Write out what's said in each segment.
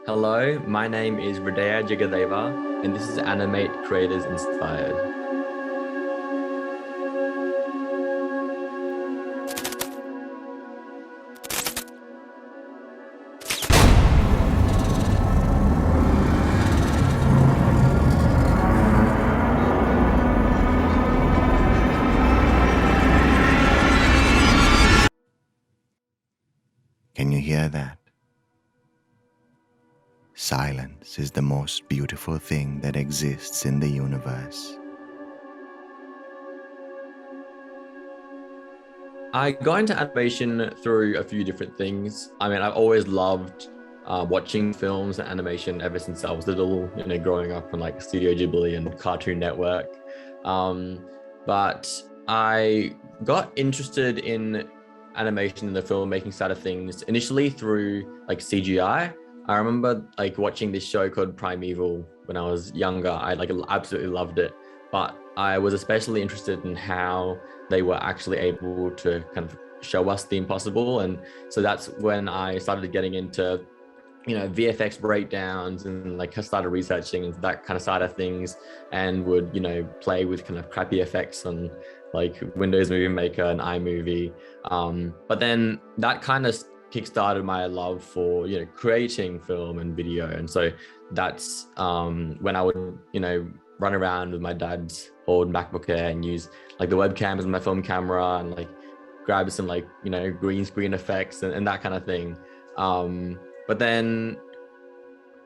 Hello, my name is Hridaya Jagadeva, and this is Animate Creators Inspired. Can you hear that? Silence is the most beautiful thing that exists in the universe. I got into animation through a few different things. I mean, I've always loved watching films and animation ever since I was little, growing up on like Studio Ghibli and Cartoon Network. Um, but I got interested in animation and the filmmaking side of things initially through like CGI. I remember like watching this show called Primeval when I was younger. I like absolutely loved it, but I was especially interested in how they were actually able to kind of show us the impossible. And so that's when I started getting into VFX breakdowns and like I started researching that kind of side of things, and would play with kind of crappy effects on like Windows Movie Maker and iMovie. But then that kind of kickstarted my love for creating film and video. And so that's when I would run around with my dad's old MacBook Air and use like the webcam as my film camera, and like grab some like green screen effects and that kind of thing. But then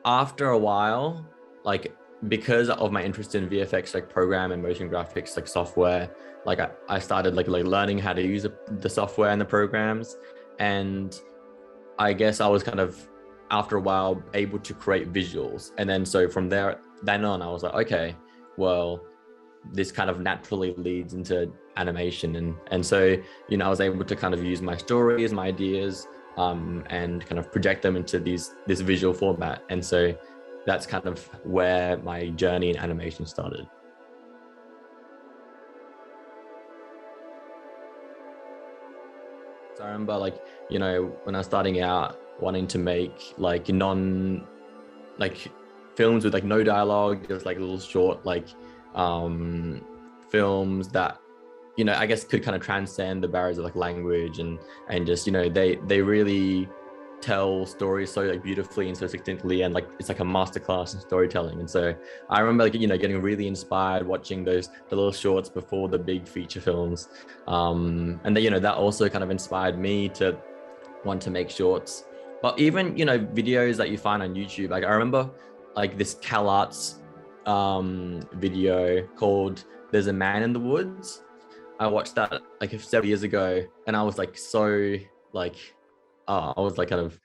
after a while, like because of my interest in VFX, like program and motion graphics, like software, like I started like learning how to use the software and the programs. And I guess I was kind of, after a while, able to create visuals. And then so from then on, I was like, okay, well, this kind of naturally leads into animation. And so, I was able to kind of use my stories, my ideas, and kind of project them into this visual format. And so that's kind of where my journey in animation started. So I remember like, when I was starting out wanting to make like like films with like no dialogue, just like little short, like films that, I guess could kind of transcend the barriers of like language and just, they really tell stories so like beautifully and so succinctly, and like it's like a masterclass in storytelling. And so I remember like getting really inspired watching the little shorts before the big feature films, and then that also kind of inspired me to want to make shorts. But even videos that you find on YouTube, like I remember like this CalArts video called "There's a Man in the Woods." I watched that like several years ago, and I was like so like I was like kind of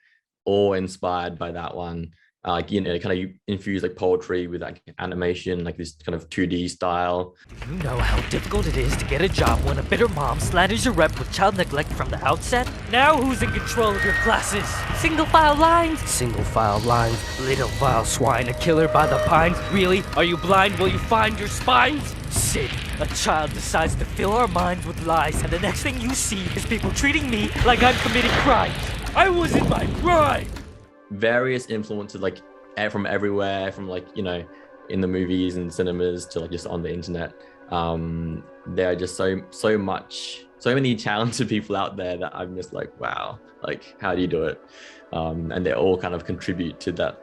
awe inspired by that one. Like kind of infuse like poetry with like animation, like this kind of 2D style. Do you know how difficult it is to get a job when a bitter mom slanders your rep with child neglect from the outset? Now who's in control of your classes? Single file lines? Single file lines. Little vile swine, a killer by the pines. Really? Are you blind? Will you find your spines? Sid, a child decides to fill our minds with lies, and the next thing you see is people treating me like I'm committing crimes. I was in my prime! Various influences like from everywhere, from like in the movies and cinemas to like just on the internet. There are just so many talented people out there that I'm just like, wow, like how do you do it? And they all kind of contribute to that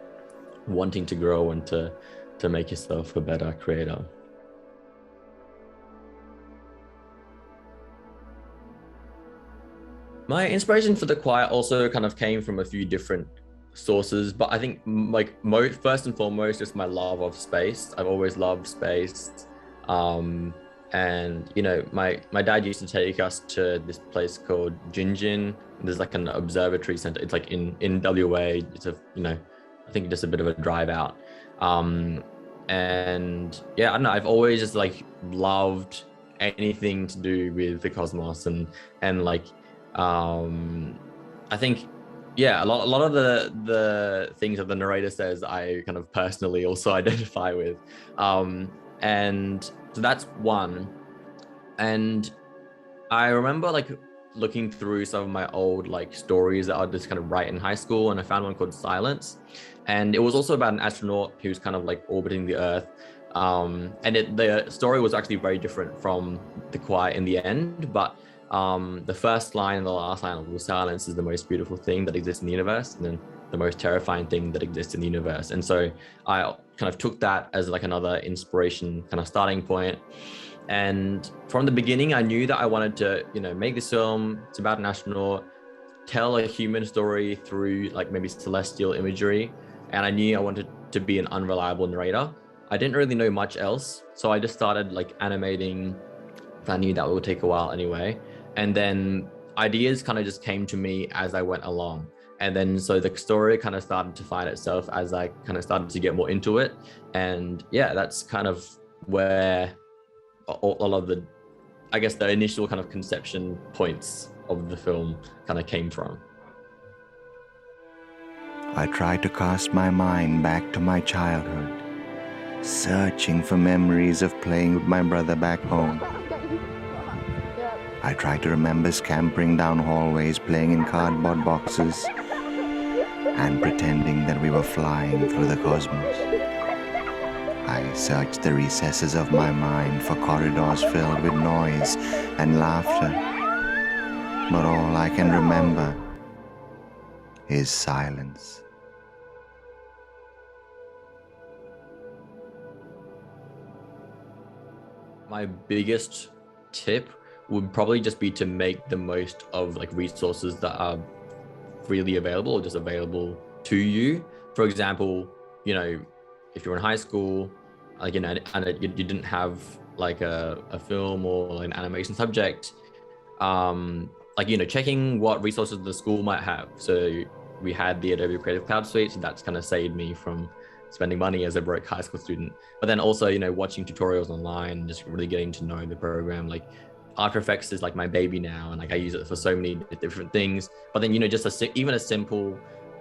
wanting to grow and to make yourself a better creator. My inspiration for the quiet also kind of came from a few different sources, but I think like first and foremost, just my love of space. I've always loved space. And my dad used to take us to this place called Gingin. There's like an observatory center. It's like in WA. It's I think just a bit of a drive out. And yeah, I don't know, I've always just like loved anything to do with the cosmos and like I think, yeah, a lot of the things that the narrator says, I kind of personally also identify with, and so that's one. And I remember like looking through some of my old like stories that I would just kind of write in high school, and I found one called Silence, and it was also about an astronaut who's kind of like orbiting the Earth. The story was actually very different from The Quiet in the end, but the first line and the last line of Silence is the most beautiful thing that exists in the universe, and then the most terrifying thing that exists in the universe. And so I kind of took that as like another inspiration kind of starting point. And from the beginning, I knew that I wanted to, make this film. It's about an astronaut, tell a human story through like maybe celestial imagery. And I knew I wanted to be an unreliable narrator. I didn't really know much else. So I just started like animating. I knew that would take a while anyway. And then ideas kind of just came to me as I went along. And then so the story kind of started to find itself as I kind of started to get more into it. And yeah, that's kind of where all of the, I guess, the initial kind of conception points of the film kind of came from. I tried to cast my mind back to my childhood, searching for memories of playing with my brother back home. I tried to remember scampering down hallways, playing in cardboard boxes, and pretending that we were flying through the cosmos. I searched the recesses of my mind for corridors filled with noise and laughter, but all I can remember is silence. My biggest tip would probably just be to make the most of like resources that are freely available or just available to you. For example, if you're in high school, like, and you didn't have like a film or an animation subject, checking what resources the school might have. So we had the Adobe Creative Cloud Suite, so that's kind of saved me from spending money as a broke high school student. But then also, watching tutorials online, just really getting to know the program. Like After Effects is like my baby now, and like I use it for so many different things. But then, just even a simple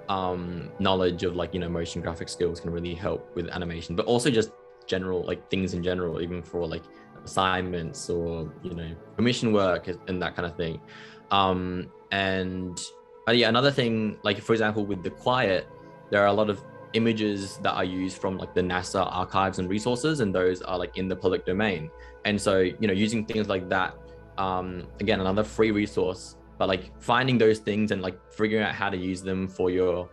knowledge of like, motion graphic skills can really help with animation, but also just general, like things in general, even for like assignments or, commission work and that kind of thing. Another thing, like for example, with The Quiet, there are a lot of images that are used from like the NASA archives and resources, and those are like in the public domain. And so, using things like that, again, another free resource, but like finding those things and like figuring out how to use them for your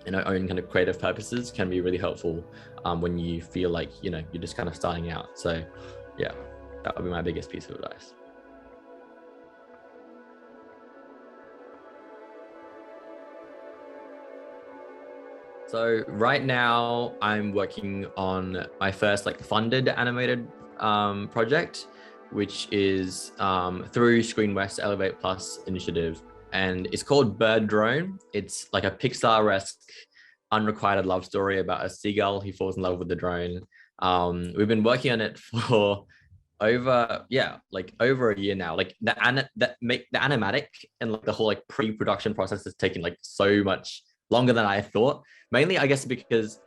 own kind of creative purposes can be really helpful when you feel like you're just kind of starting out. So yeah, that would be my biggest piece of advice. So right now I'm working on my first like funded animated project, which is through Screen West Elevate Plus initiative, and it's called Bird Drone. It's like a Pixar-esque unrequited love story about a seagull who falls in love with the drone. We've been working on it for over a year now. Like the animatic and like the whole like pre-production process has taken like so much longer than I thought. Mainly, I guess, because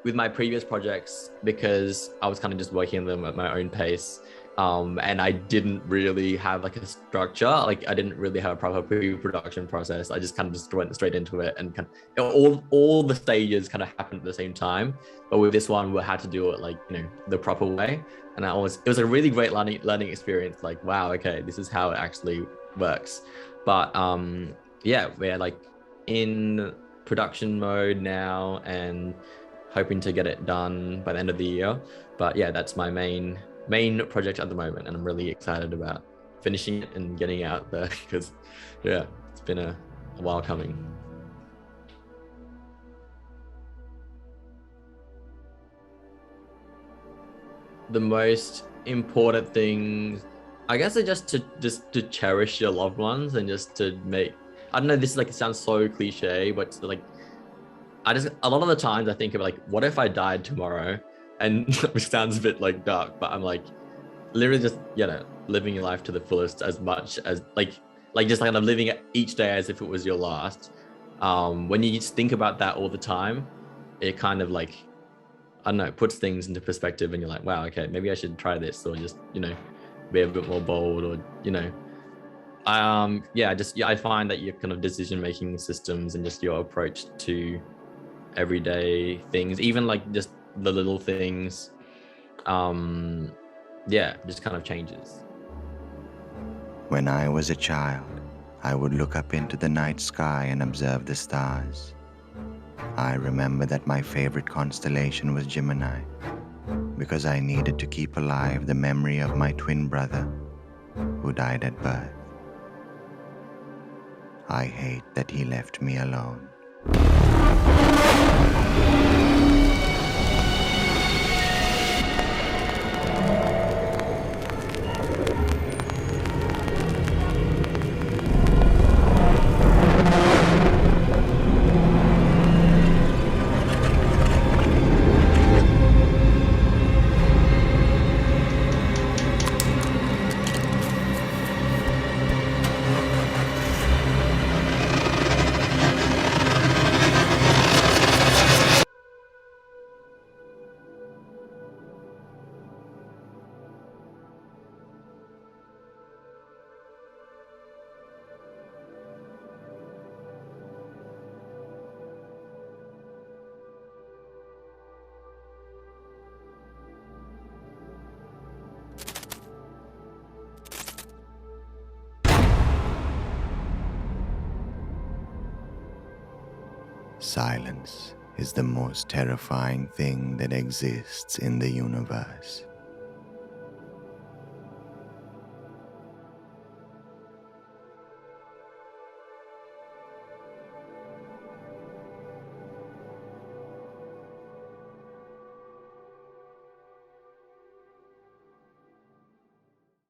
with my previous projects, because I was kind of just working on them at my own pace, and I didn't really have like a structure. Like I didn't really have a proper pre-production process. I just kind of just went straight into it, and kind of all the stages kind of happened at the same time. But with this one, we had to do it like the proper way, and it was a really great learning experience. Like, wow, okay, this is how it actually works. But yeah, we're like in production mode now and hoping to get it done by the end of the year. But yeah, that's my main project at the moment, and I'm really excited about finishing it and getting it out there, because yeah, it's been a while coming. The most important thing, I guess, is just to cherish your loved ones, and just to make, I don't know, this like sounds so cliche, but like a lot of the times I think of like, what if I died tomorrow? And which sounds a bit like dark, but I'm like literally just living your life to the fullest, as much as like just kind of living each day as if it was your last. When you just think about that all the time, it kind of like, I don't know, puts things into perspective, and you're like, wow, okay, maybe I should try this, or just be a bit more bold, or I find that your kind of decision making systems and just your approach to everyday things, even like just the little things, just kind of changes. When I was a child, I would look up into the night sky and observe the stars. I remember that my favorite constellation was Gemini, because I needed to keep alive the memory of my twin brother, who died at birth. I hate that he left me alone. Silence is the most terrifying thing that exists in the universe.